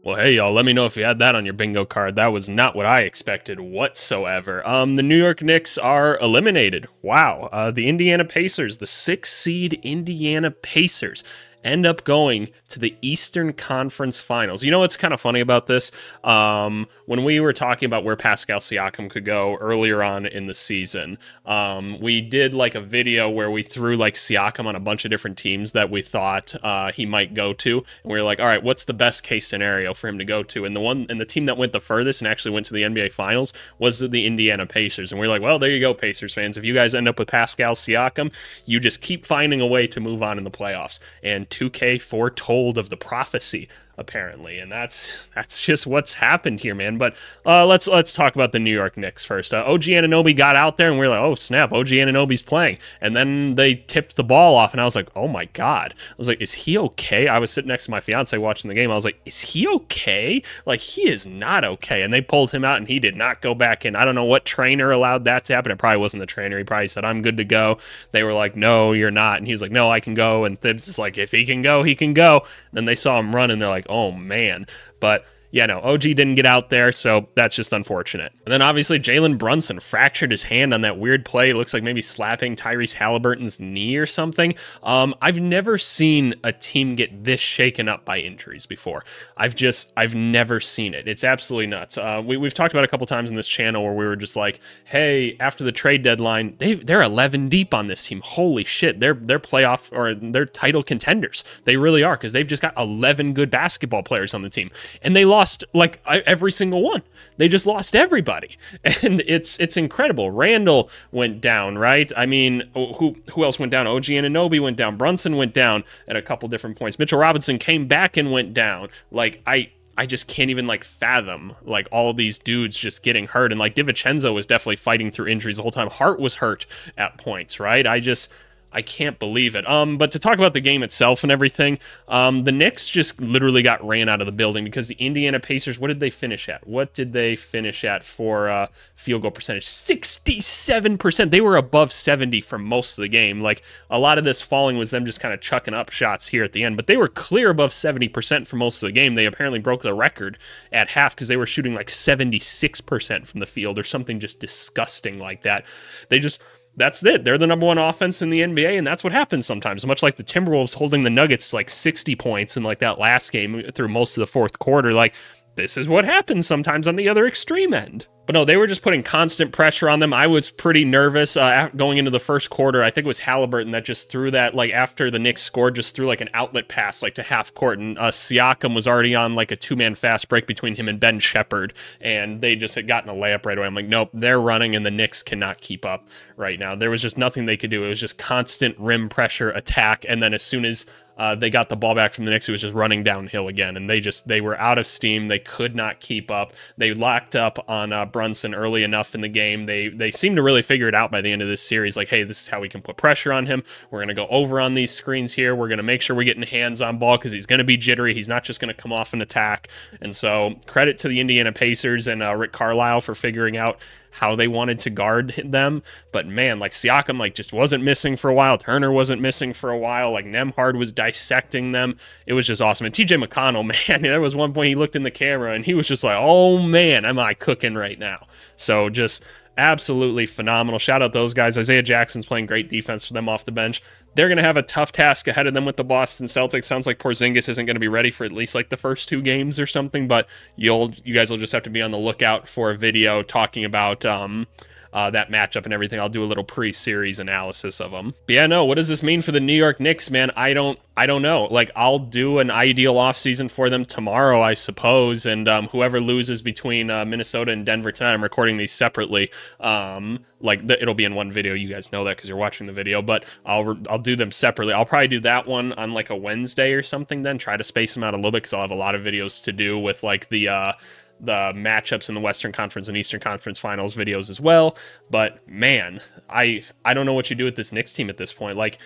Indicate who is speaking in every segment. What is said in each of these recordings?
Speaker 1: Well, hey, y'all, let me know if you had that on your bingo card. That was not what I expected whatsoever. The New York Knicks are eliminated. Wow. The Indiana Pacers, the 6th seed Indiana Pacers, end up going to the Eastern Conference Finals. You know what's kind of funny about this? When we were talking about where Pascal Siakam could go earlier on in the season, we did like a video where we threw like Siakam on a bunch of different teams that we thought he might go to, and we were like, all right, what's the best case scenario for him to go to? And the team that went the furthest and actually went to the NBA Finals was the Indiana Pacers. And we are like, well, there you go, Pacers fans. If you guys end up with Pascal Siakam, you just keep finding a way to move on in the playoffs. And 2K foretold of the prophecy, apparently, and that's just what's happened here, man. But let's talk about the New York Knicks first. OG Anunoby got out there, and we are like, oh snap, OG Anunoby's playing, and then they tipped the ball off, and I was like, oh my god. I was like, is he okay? I was sitting next to my fiance watching the game. I was like, is he okay? Like, he is not okay. And they pulled him out, and he did not go back in. I don't know what trainer allowed that to happen. It probably wasn't the trainer. He probably said, I'm good to go. They were like, no, you're not. And he was like, no, I can go. And Thibs is like, if he can go, he can go. And then they saw him run, and they're like, oh man. But yeah, no, OG didn't get out there, so that's just unfortunate. And then obviously Jalen Brunson fractured his hand on that weird play. It looks like maybe slapping Tyrese Halliburton's knee or something. I've never seen a team get this shaken up by injuries before. I've never seen it. It's absolutely nuts. We've talked about it a couple times in this channel where we were just like, hey, after the trade deadline, they're 11 deep on this team. Holy shit, they're playoff or they're title contenders. They really are, because they've just got 11 good basketball players on the team, and they lost like every single one. They just lost everybody, and it's incredible. Randall went down, right? I mean, who else went down? OG Anunoby went down. Brunson went down at a couple different points. Mitchell Robinson came back and went down. Like, I just can't even like fathom like all of these dudes just getting hurt. And like DiVincenzo was definitely fighting through injuries the whole time. Hart was hurt at points, right? I can't believe it. But to talk about the game itself and everything, the Knicks just literally got ran out of the building because the Indiana Pacers, what did they finish at? What did they finish at for field goal percentage? 67%. They were above 70 for most of the game. Like, a lot of this falling was them just kind of chucking up shots here at the end, but they were clear above 70% for most of the game. They apparently broke the record at half because they were shooting like 76% from the field or something just disgusting like that. That's it. They're the number one offense in the NBA, and that's what happens sometimes. Much like the Timberwolves holding the Nuggets like 60 points in like that last game through most of the fourth quarter. Like, this is what happens sometimes on the other extreme end. But no, they were just putting constant pressure on them. I was pretty nervous going into the first quarter. I think it was Halliburton that just threw that, like, after the Knicks scored, just threw like an outlet pass like to half court. And Siakam was already on like a two-man fast break between him and Ben Shepherd. And they just had gotten a layup right away. I'm like, nope, they're running and the Knicks cannot keep up right now. There was just nothing they could do. It was just constant rim pressure attack. And then as soon as they got the ball back from the Knicks, it was just running downhill again. And they were out of steam. They could not keep up. They locked up on Brunson early enough in the game. They seemed to really figure it out by the end of this series. Like, hey, this is how we can put pressure on him. We're going to go over on these screens here. We're going to make sure we're getting hands on ball because he's going to be jittery. He's not just going to come off and attack. And so credit to the Indiana Pacers and Rick Carlisle for figuring out how they wanted to guard them. But man, like, Siakam like just wasn't missing for a while. Turner wasn't missing for a while. Like, Nembhard was dissecting them. It was just awesome. And TJ McConnell, man, there was one point he looked in the camera and he was just like, oh man, am I cooking right now? So just absolutely phenomenal. Shout out those guys. Isaiah Jackson's playing great defense for them off the bench. They're going to have a tough task ahead of them with the Boston Celtics. Sounds like Porzingis isn't going to be ready for at least like the first 2 games or something, but you guys will just have to be on the lookout for a video talking about that matchup and everything. I'll do a little pre-series analysis of them. But yeah, no, what does this mean for the New York Knicks, man? I don't know. Like, I'll do an ideal offseason for them tomorrow, I suppose, and whoever loses between Minnesota and Denver tonight, I'm recording these separately. It'll be in one video. You guys know that because you're watching the video, but I'll do them separately. I'll probably do that one on like a Wednesday or something, then try to space them out a little bit because I'll have a lot of videos to do with like the matchups in the Western Conference and Eastern Conference Finals videos as well. But man, I don't know what you do with this Knicks team at this point. Like,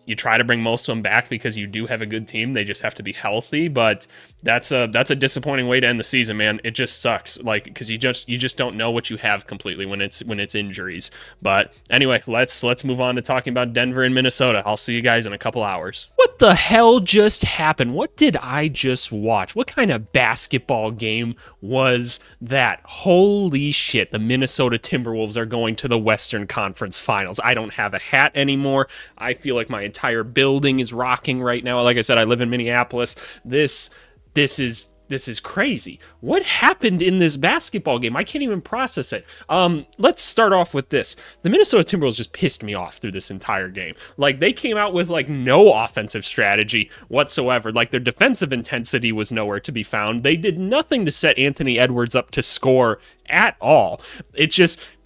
Speaker 1: You try to bring most of them back because you do have a good team. They just have to be healthy, but that's a disappointing way to end the season, man. It just sucks, like, because you just don't know what you have completely when it's injuries. But anyway, let's move on to talking about Denver and Minnesota. I'll see you guys in a couple hours. What the hell just happened? What did I just watch? What kind of basketball game was that? Holy shit, the Minnesota Timberwolves are going to the Western Conference Finals. I don't have a hat anymore. I feel like my entire building is rocking right now. Like I said, I live in Minneapolis. This is crazy. What happened in this basketball game? I can't even process it. Let's start off with this. The Minnesota Timberwolves just pissed me off through this entire game. Like, they came out with like no offensive strategy whatsoever. Like, their defensive intensity was nowhere to be found. They did nothing to set Anthony Edwards up to score at all.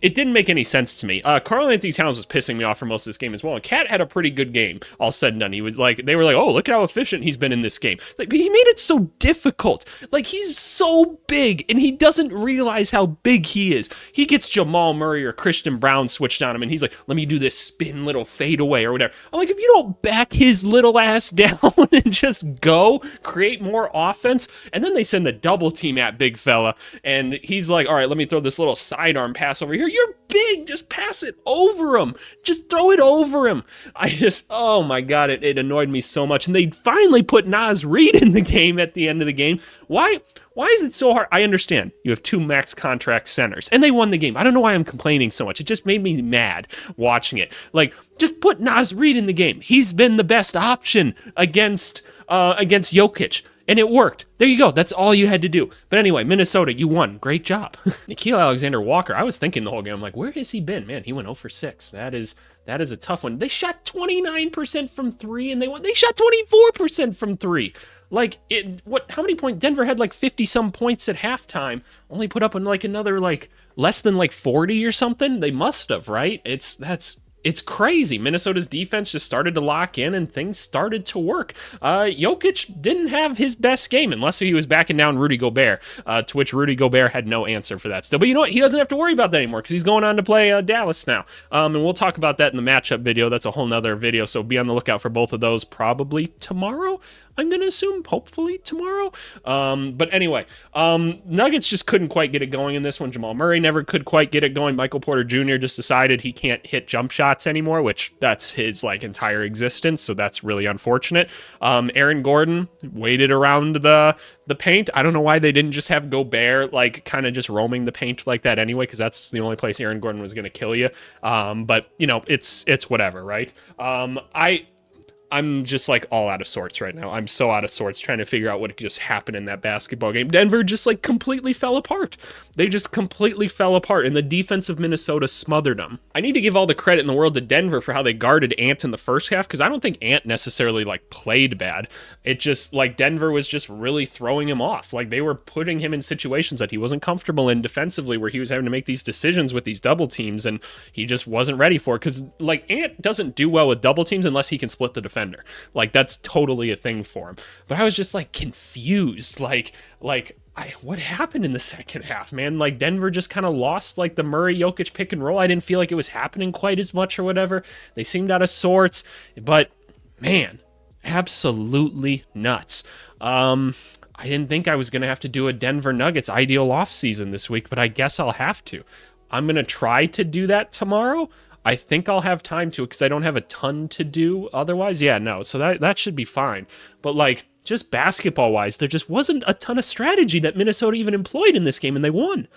Speaker 1: It didn't make any sense to me. Karl-Anthony Towns was pissing me off for most of this game as well. And Cat had a pretty good game, all said and done. He was like, they were like, oh, look at how efficient he's been in this game. Like, but he made it so difficult. Like, he's so big, and he doesn't realize how big he is. He gets Jamal Murray or Christian Brown switched on him, and he's like, let me do this spin little fadeaway or whatever. I'm like, if you don't back his little ass down and just go create more offense, and then they send the double team at big fella, and he's like, all right, let me throw this little sidearm pass over here. You're big. Just pass it over him. Just throw it over him. Oh my God, it annoyed me so much. And they finally put Naz Reid in the game at the end of the game. Why is it so hard? I understand. You have 2 max contract centers, and they won the game. I don't know why I'm complaining so much. It just made me mad watching it. Like, just put Naz Reid in the game. He's been the best option against Jokic. And it worked. There you go. That's all you had to do. But anyway, Minnesota, you won. Great job. Nickeil Alexander-Walker, I was thinking the whole game, I'm like, where has he been? Man, he went 0 for 6. That is a tough one. They shot 29% from 3, and they won. They shot 24% from 3. Like, how many points? Denver had like 50-some points at halftime. Only put up on like another, like, less than like 40 or something. They must have, right? It's crazy. Minnesota's defense just started to lock in and things started to work. Jokic didn't have his best game unless he was backing down Rudy Gobert, to which Rudy Gobert had no answer for that still. But you know what? He doesn't have to worry about that anymore because he's going on to play Dallas now. And we'll talk about that in the matchup video. That's a whole nother video, so be on the lookout for both of those probably tomorrow. I'm going to assume, hopefully tomorrow. But anyway, Nuggets just couldn't quite get it going in this one. Jamal Murray never could quite get it going. Michael Porter Jr. just decided he can't hit jump shots anymore, which that's his like entire existence, so that's really unfortunate. Aaron Gordon waited around the paint. I don't know why they didn't just have Gobert like kind of just roaming the paint like that anyway, because that's the only place Aaron Gordon was going to kill you. But you know, it's whatever, right? I'm just like all out of sorts right now. I'm so out of sorts trying to figure out what just happened in that basketball game. Denver just like completely fell apart. They just completely fell apart, and the defense of Minnesota smothered them. I need to give all the credit in the world to Denver for how they guarded Ant in the first half, because I don't think Ant necessarily like played bad. It just like Denver was just really throwing him off. Like they were putting him in situations that he wasn't comfortable in defensively, where he was having to make these decisions with these double teams, and he just wasn't ready for it. Because like Ant doesn't do well with double teams unless he can split the defense. Like that's totally a thing for him. But I was just like confused. What happened in the second half, man? Like Denver just kind of lost like the Murray Jokic pick and roll. I didn't feel like it was happening quite as much or whatever. They seemed out of sorts, but man, absolutely nuts. I didn't think I was going to have to do a Denver Nuggets ideal offseason this week, but I guess I'll have to. I'm going to try to do that tomorrow. I think I'll have time to, because I don't have a ton to do otherwise. Yeah, no, so that should be fine. But like, just basketball-wise, there just wasn't a ton of strategy that Minnesota even employed in this game, and they won.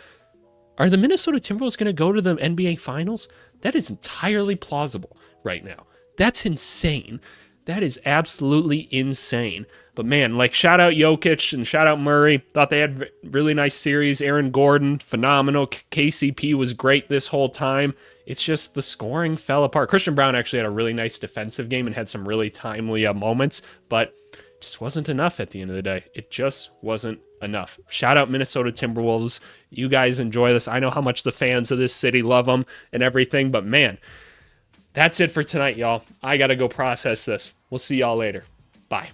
Speaker 1: Are the Minnesota Timberwolves going to go to the NBA Finals? That is entirely plausible right now. That's insane. That is absolutely insane. But man, like shout out Jokic and shout out Murray. Thought they had really nice series. Aaron Gordon, phenomenal. KCP was great this whole time. It's just the scoring fell apart. Christian Brown actually had a really nice defensive game and had some really timely moments, but just wasn't enough at the end of the day. It just wasn't enough. Shout out Minnesota Timberwolves. You guys enjoy this. I know how much the fans of this city love them and everything, but man, that's it for tonight, y'all. I got to go process this. We'll see y'all later. Bye.